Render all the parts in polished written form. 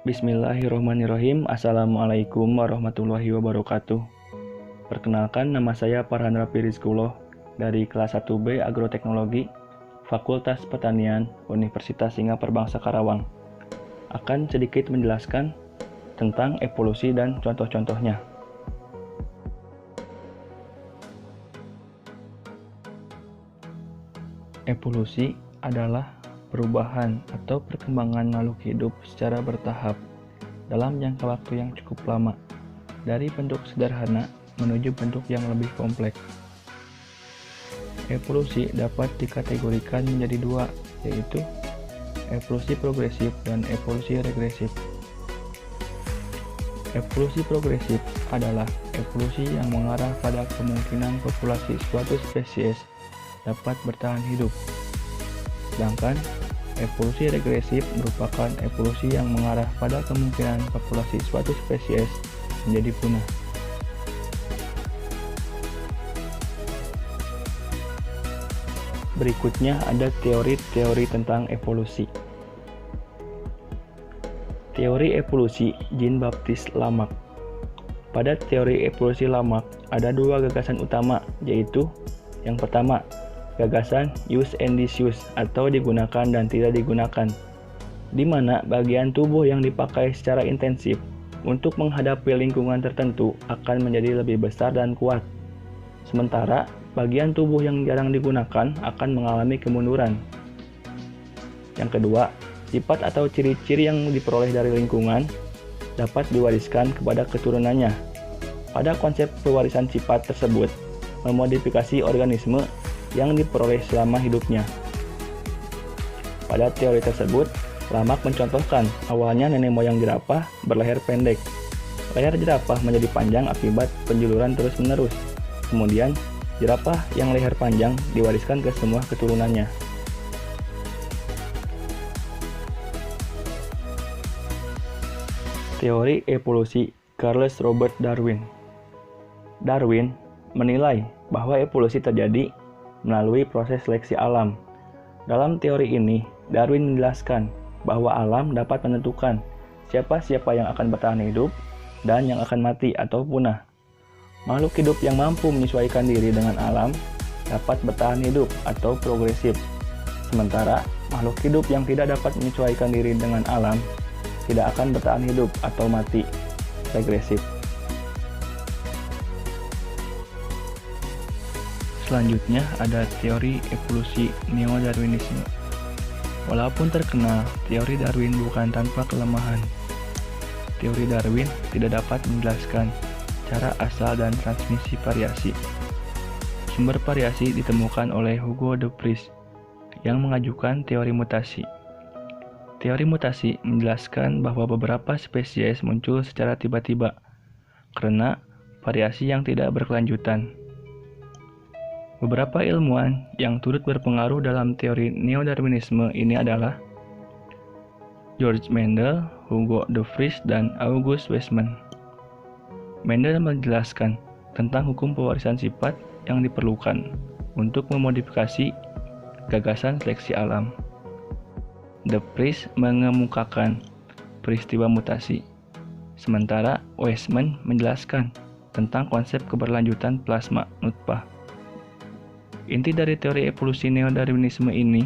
Bismillahirrahmanirrahim. Assalamualaikum warahmatullahi wabarakatuh. Perkenalkan, nama saya Farhan Rafi Rizkullah dari kelas 1B Agroteknologi Fakultas Pertanian Universitas Singapura Bangsa Karawang. Akan sedikit menjelaskan tentang evolusi dan contoh-contohnya. Evolusi adalah perubahan atau perkembangan makhluk hidup secara bertahap dalam jangka waktu yang cukup lama, dari bentuk sederhana menuju bentuk yang lebih kompleks. Evolusi dapat dikategorikan menjadi dua, yaitu evolusi progresif dan evolusi regresif. Evolusi progresif adalah evolusi yang mengarah pada kemungkinan populasi suatu spesies dapat bertahan hidup. Sedangkan evolusi regresif merupakan evolusi yang mengarah pada kemungkinan populasi suatu spesies menjadi punah. Berikutnya ada teori-teori tentang evolusi. Teori evolusi Jean-Baptiste Lamarck. Pada teori evolusi Lamarck ada dua gagasan utama, yaitu yang pertama, gagasan use and disuse atau digunakan dan tidak digunakan, di mana bagian tubuh yang dipakai secara intensif untuk menghadapi lingkungan tertentu akan menjadi lebih besar dan kuat. Sementara bagian tubuh yang jarang digunakan akan mengalami kemunduran. Yang kedua, sifat atau ciri-ciri yang diperoleh dari lingkungan dapat diwariskan kepada keturunannya. Pada konsep pewarisan sifat tersebut, memodifikasi organisme yang diperoleh selama hidupnya. Pada teori tersebut, Lamarck mencontohkan awalnya nenek moyang jerapah berleher pendek. Leher jerapah menjadi panjang akibat penjuluran terus-menerus. Kemudian, jerapah yang leher panjang diwariskan ke semua keturunannya. Teori evolusi Charles Robert Darwin. Darwin menilai bahwa evolusi terjadi melalui proses seleksi alam. Dalam teori ini, Darwin menjelaskan bahwa alam dapat menentukan siapa-siapa yang akan bertahan hidup dan yang akan mati atau punah. Makhluk hidup yang mampu menyesuaikan diri dengan alam dapat bertahan hidup atau progresif. Sementara makhluk hidup yang tidak dapat menyesuaikan diri dengan alam tidak akan bertahan hidup atau mati, regresif. Selanjutnya ada teori evolusi neo-darwinisme. Walaupun terkenal, teori Darwin bukan tanpa kelemahan. Teori Darwin tidak dapat menjelaskan cara asal dan transmisi variasi. Sumber variasi ditemukan oleh Hugo de Vries yang mengajukan teori mutasi. Teori mutasi menjelaskan bahwa beberapa spesies muncul secara tiba-tiba karena variasi yang tidak berkelanjutan. Beberapa ilmuwan yang turut berpengaruh dalam teori neo-darwinisme ini adalah George Mendel, Hugo de Vries, dan August Weismann. Mendel menjelaskan tentang hukum pewarisan sifat yang diperlukan untuk memodifikasi gagasan seleksi alam. De Vries mengemukakan peristiwa mutasi, sementara Weismann menjelaskan tentang konsep keberlanjutan plasma nutfah. Inti dari teori evolusi neo-darwinisme ini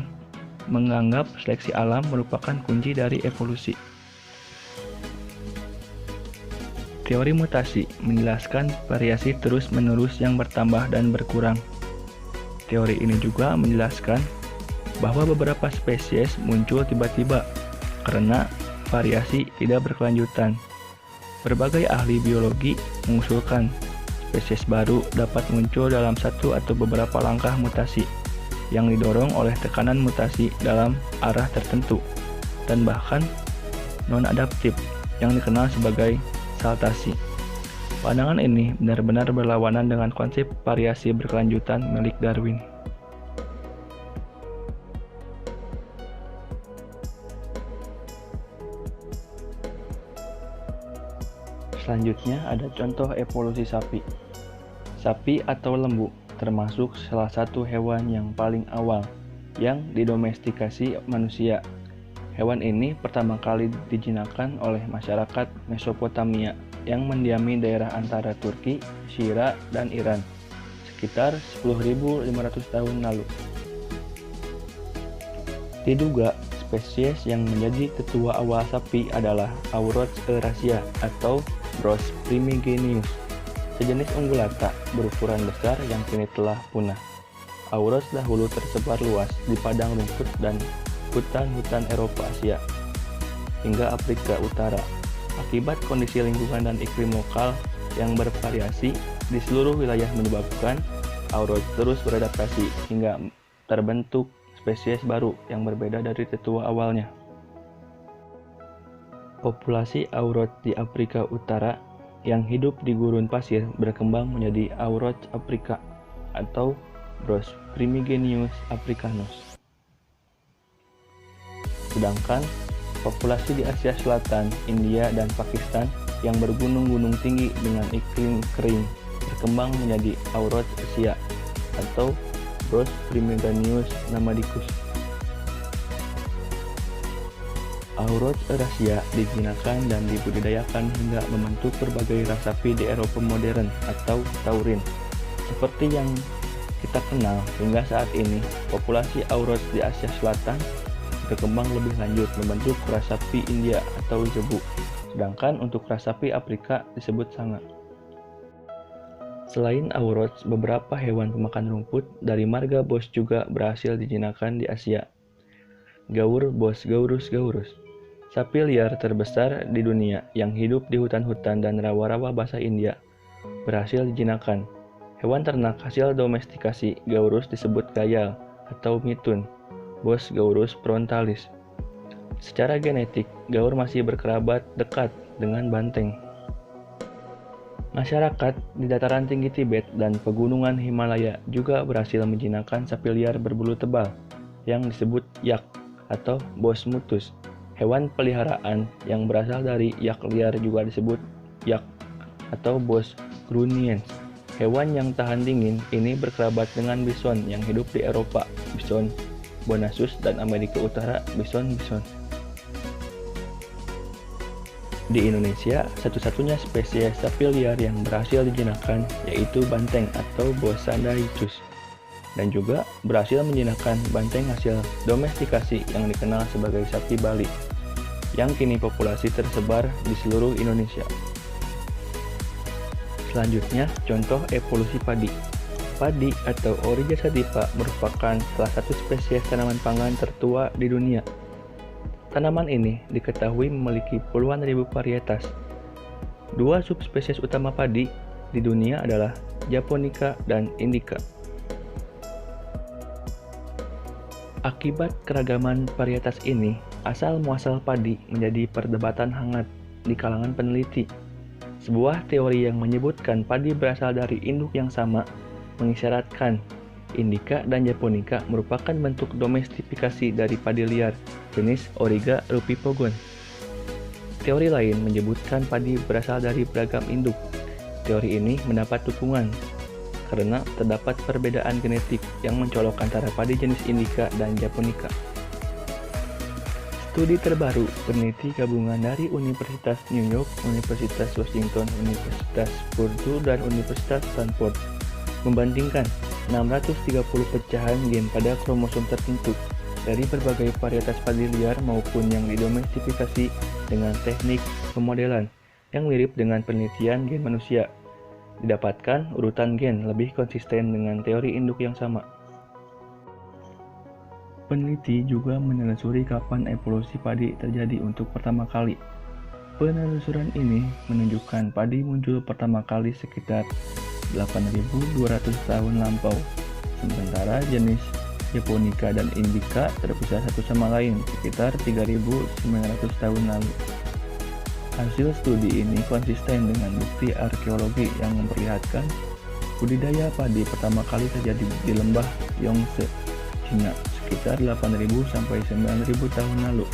menganggap seleksi alam merupakan kunci dari evolusi. Teori mutasi menjelaskan variasi terus-menerus yang bertambah dan berkurang. Teori ini juga menjelaskan bahwa beberapa spesies muncul tiba-tiba karena variasi tidak berkelanjutan. Berbagai ahli biologi mengusulkan spesies baru dapat muncul dalam satu atau beberapa langkah mutasi yang didorong oleh tekanan mutasi dalam arah tertentu dan bahkan non-adaptif yang dikenal sebagai saltasi. Pandangan ini benar-benar berlawanan dengan konsep variasi berkelanjutan milik Darwin. Selanjutnya ada contoh evolusi sapi. Sapi atau lembu termasuk salah satu hewan yang paling awal yang didomestikasi manusia. Hewan ini pertama kali dijinakkan oleh masyarakat Mesopotamia yang mendiami daerah antara Turki, Syria, dan Iran sekitar 10.500 tahun lalu. Diduga spesies yang menjadi tetua awal sapi adalah Auroch eurasiae atau Bos primigenius, sejenis ungulata berukuran besar yang kini telah punah. Auroch dahulu tersebar luas di padang rumput dan hutan-hutan Eropa, Asia, hingga Afrika Utara. Akibat kondisi lingkungan dan iklim lokal yang bervariasi di seluruh wilayah menyebabkan Auroch terus beradaptasi hingga terbentuk spesies baru yang berbeda dari tetua awalnya. Populasi Auroch di Afrika Utara yang hidup di gurun pasir berkembang menjadi Auroch africa atau Bos primigenius africanus. Sedangkan populasi di Asia Selatan, India, dan Pakistan yang bergunung-gunung tinggi dengan iklim kering berkembang menjadi Auroch asia atau Bos primigenius nomadicus. Auroch eurasiae dijinakkan dan dibudidayakan hingga membentuk berbagai ras sapi di Eropa modern atau taurin. Seperti yang kita kenal hingga saat ini, populasi Auroch di Asia Selatan berkembang lebih lanjut membentuk ras sapi India atau zebu, sedangkan untuk ras sapi Afrika disebut sanga. Selain Auroch, beberapa hewan pemakan rumput dari marga Bos juga berhasil dijinakkan di Asia. Gaur Bos gaurus gaurus, sapi liar terbesar di dunia yang hidup di hutan-hutan dan rawa-rawa basah India, berhasil dijinakkan. Hewan ternak hasil domestikasi Gaurus disebut gayal atau mitun, Bos gaurus frontalis. Secara genetik, gaur masih berkerabat dekat dengan banteng. Masyarakat di dataran tinggi Tibet dan pegunungan Himalaya juga berhasil menjinakkan sapi liar berbulu tebal yang disebut yak atau Bos mutus. Hewan peliharaan yang berasal dari yak liar juga disebut yak atau Bos gruniens. Hewan yang tahan dingin ini berkerabat dengan bison yang hidup di Eropa, bison bonasus, dan Amerika Utara, bison bison. Di Indonesia, satu-satunya spesies sapi liar yang berhasil dijinakkan yaitu banteng atau Bos sandaicus, dan juga berhasil menjinakkan banteng hasil domestikasi yang dikenal sebagai sapi Bali, yang kini populasi tersebar di seluruh Indonesia. Selanjutnya, contoh evolusi padi. Padi atau Oryza sativa merupakan salah satu spesies tanaman pangan tertua di dunia. Tanaman ini diketahui memiliki puluhan ribu varietas. Dua subspesies utama padi di dunia adalah Japonica dan Indica. Akibat keragaman varietas ini, asal-muasal padi menjadi perdebatan hangat di kalangan peneliti. Sebuah teori yang menyebutkan padi berasal dari induk yang sama mengisyaratkan Indica dan Japonica merupakan bentuk domestifikasi dari padi liar jenis Oryza rupipogon. Teori lain menyebutkan padi berasal dari beragam induk. Teori ini mendapat dukungan karena terdapat perbedaan genetik yang mencolok antara padi jenis Indica dan Japonica. Studi terbaru peneliti gabungan dari Universitas New York, Universitas Washington, Universitas Purdue, dan Universitas Stanford membandingkan 630 pecahan gen pada kromosom tertentu dari berbagai varietas padi liar maupun yang didomestifikasi dengan teknik pemodelan yang mirip dengan penelitian gen manusia. Didapatkan urutan gen lebih konsisten dengan teori induk yang sama. Peneliti juga menelusuri kapan evolusi padi terjadi untuk pertama kali. Penelusuran ini menunjukkan padi muncul pertama kali sekitar 8.200 tahun lampau, sementara jenis Japonica dan Indica terpisah satu sama lain sekitar 3.900 tahun lalu. Hasil studi ini konsisten dengan bukti arkeologi yang memperlihatkan budidaya padi pertama kali terjadi di lembah Yongse, Cina sekitar 8.000 sampai 9.000 tahun lalu.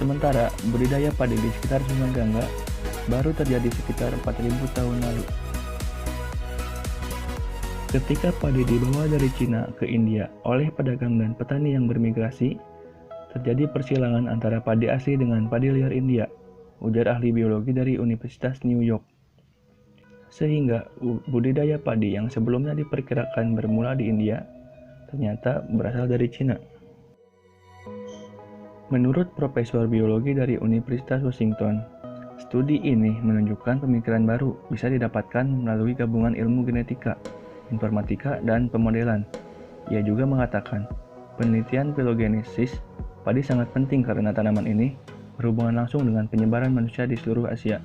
Sementara budidaya padi di sekitar Sungai Gangga baru terjadi sekitar 4.000 tahun lalu. Ketika padi dibawa dari Cina ke India oleh pedagang dan petani yang bermigrasi, Terjadi persilangan antara padi asli dengan padi liar India, ujar ahli biologi dari Universitas New York. Sehingga budidaya padi yang sebelumnya diperkirakan bermula di India, ternyata berasal dari Cina. Menurut Profesor Biologi dari Universitas Washington, studi ini menunjukkan pemikiran baru bisa didapatkan melalui gabungan ilmu genetika, informatika, dan pemodelan. Ia juga mengatakan, penelitian filogenesis padi sangat penting karena tanaman ini berhubungan langsung dengan penyebaran manusia di seluruh Asia.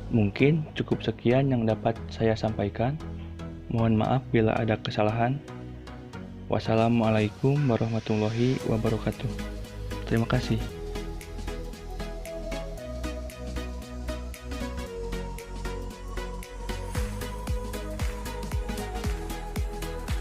Mungkin cukup sekian yang dapat saya sampaikan. Mohon maaf bila ada kesalahan. Wassalamualaikum warahmatullahi wabarakatuh. Terima kasih.